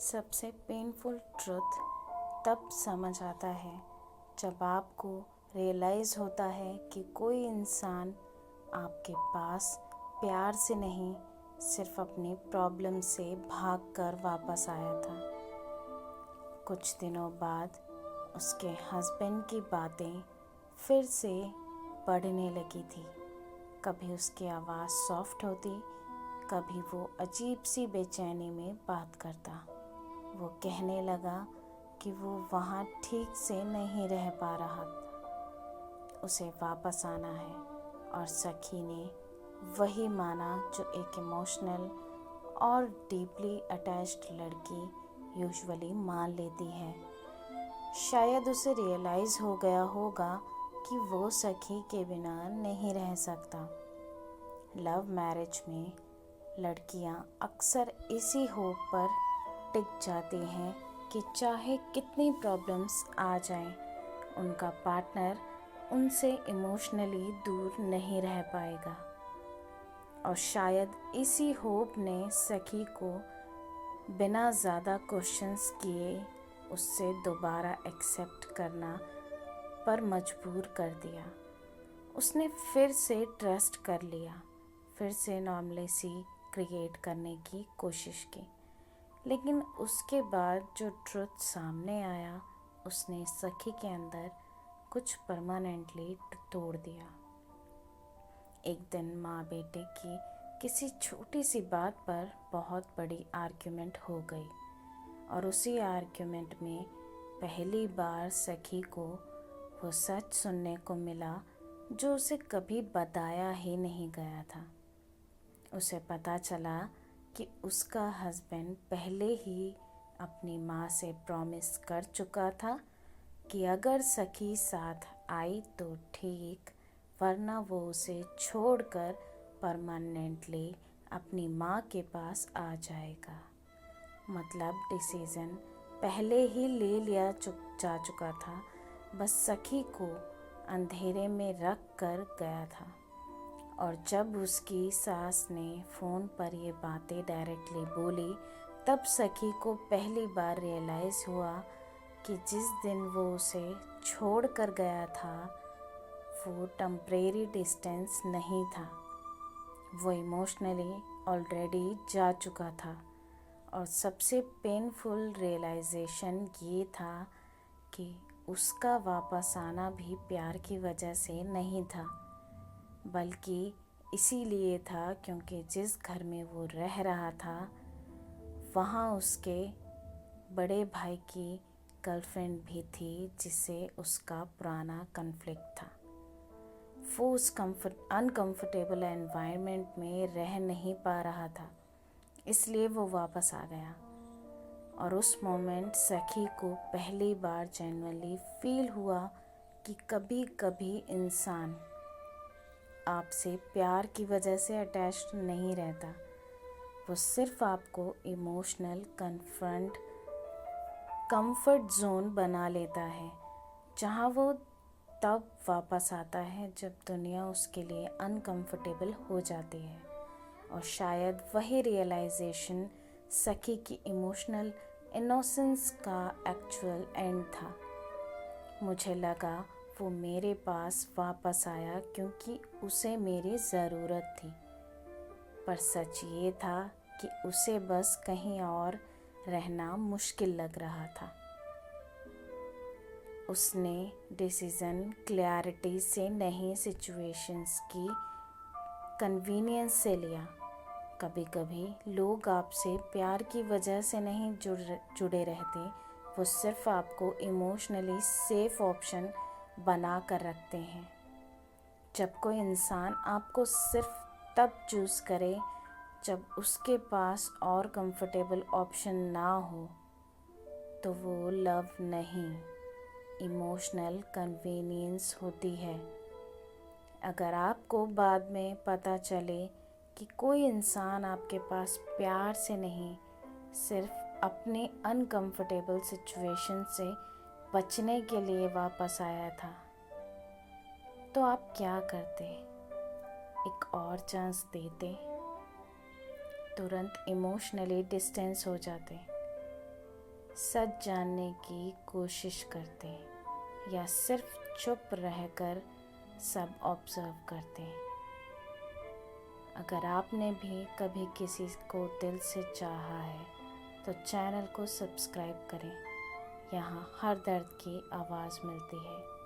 सबसे painful truth तब समझ आता है जब आपको रियलाइज़ होता है कि कोई इंसान आपके पास प्यार से नहीं, सिर्फ अपनी प्रॉब्लम से भाग कर वापस आया था। कुछ दिनों बाद उसके हस्बैंड की बातें फिर से बढ़ने लगी थी। कभी उसकी आवाज़ सॉफ्ट होती, कभी वो अजीब सी बेचैनी में बात करता। वो कहने लगा कि वो वहाँ ठीक से नहीं रह पा रहा, उसे वापस आना है। और सखी ने वही माना जो एक इमोशनल और डीपली अटैच्ड लड़की यूजुअली मान लेती है। शायद उसे रियलाइज़ हो गया होगा कि वो सखी के बिना नहीं रह सकता। लव मैरिज में लड़कियां अक्सर इसी होप पर टिक जाती हैं कि चाहे कितनी प्रॉब्लम्स आ जाएं, उनका पार्टनर उनसे इमोशनली दूर नहीं रह पाएगा। और शायद इसी होप ने सखी को बिना ज़्यादा क्वेश्चंस किए उससे दोबारा एक्सेप्ट करना पर मजबूर कर दिया। उसने फिर से ट्रस्ट कर लिया, फिर से नॉर्मलिटी क्रिएट करने की कोशिश की। लेकिन उसके बाद जो ट्रुथ सामने आया, उसने सखी के अंदर कुछ परमानेंटली तोड़ दिया। एक दिन माँ बेटे की किसी छोटी सी बात पर बहुत बड़ी आर्ग्यूमेंट हो गई और उसी आर्ग्यूमेंट में पहली बार सखी को वो सच सुनने को मिला जो उसे कभी बताया ही नहीं गया था। उसे पता चला कि उसका हस्बैंड पहले ही अपनी माँ से प्रॉमिस कर चुका था कि अगर सखी साथ आई तो ठीक, वरना वो उसे छोड़कर परमानेंटली अपनी माँ के पास आ जाएगा। मतलब डिसीज़न पहले ही ले लिया जा चुका था, बस सखी को अंधेरे में रख कर गया था। और जब उसकी सास ने फ़ोन पर ये बातें डायरेक्टली बोली, तब सखी को पहली बार रियलाइज़ हुआ कि जिस दिन वो उसे छोड़ कर गया था, वो टेम्परेरी डिस्टेंस नहीं था, वो इमोशनली ऑलरेडी जा चुका था। और सबसे पेनफुल रियलाइजेशन ये था कि उसका वापस आना भी प्यार की वजह से नहीं था, बल्कि इसीलिए था क्योंकि जिस घर में वो रह रहा था, वहाँ उसके बड़े भाई की गर्लफ्रेंड भी थी जिससे उसका पुराना कन्फ्लिक्ट था। वो उस अनकंफर्टेबल एनवायरनमेंट में रह नहीं पा रहा था, इसलिए वो वापस आ गया। और उस मोमेंट सखी को पहली बार जेन्युइनली फील हुआ कि कभी कभी इंसान आपसे प्यार की वजह से अटैच्ड नहीं रहता, वो सिर्फ आपको इमोशनल कंफर्ट जोन बना लेता है, जहाँ वो तब वापस आता है जब दुनिया उसके लिए अनकंफर्टेबल हो जाती है। और शायद वही रियलाइजेशन सखी की इमोशनल इनोसेंस का एक्चुअल एंड था। मुझे लगा वो मेरे पास वापस आया क्योंकि उसे मेरी ज़रूरत थी, पर सच ये था कि उसे बस कहीं और रहना मुश्किल लग रहा था। उसने डिसीज़न क्लैरिटी से नहीं, सिचुएशंस की कन्वीनियंस से लिया। कभी कभी लोग आपसे प्यार की वजह से नहीं जुड़े रहते, वो सिर्फ आपको इमोशनली सेफ ऑप्शन बना कर रखते हैं। जब कोई इंसान आपको सिर्फ तब चूज़ करे जब उसके पास और कंफर्टेबल ऑप्शन ना हो, तो वो लव नहीं, इमोशनल कन्वीनियंस होती है। अगर आपको बाद में पता चले कि कोई इंसान आपके पास प्यार से नहीं, सिर्फ अपने अनकंफर्टेबल सिचुएशन से बचने के लिए वापस आया था, तो आप क्या करते? एक और चांस देते? तुरंत इमोशनली डिस्टेंस हो जाते? सच जानने की कोशिश करते हैं या सिर्फ चुप रहकर सब ऑब्जर्व करते हैं। अगर आपने भी कभी किसी को दिल से चाहा है तो चैनल को सब्सक्राइब करें। यहाँ हर दर्द की आवाज़ मिलती है।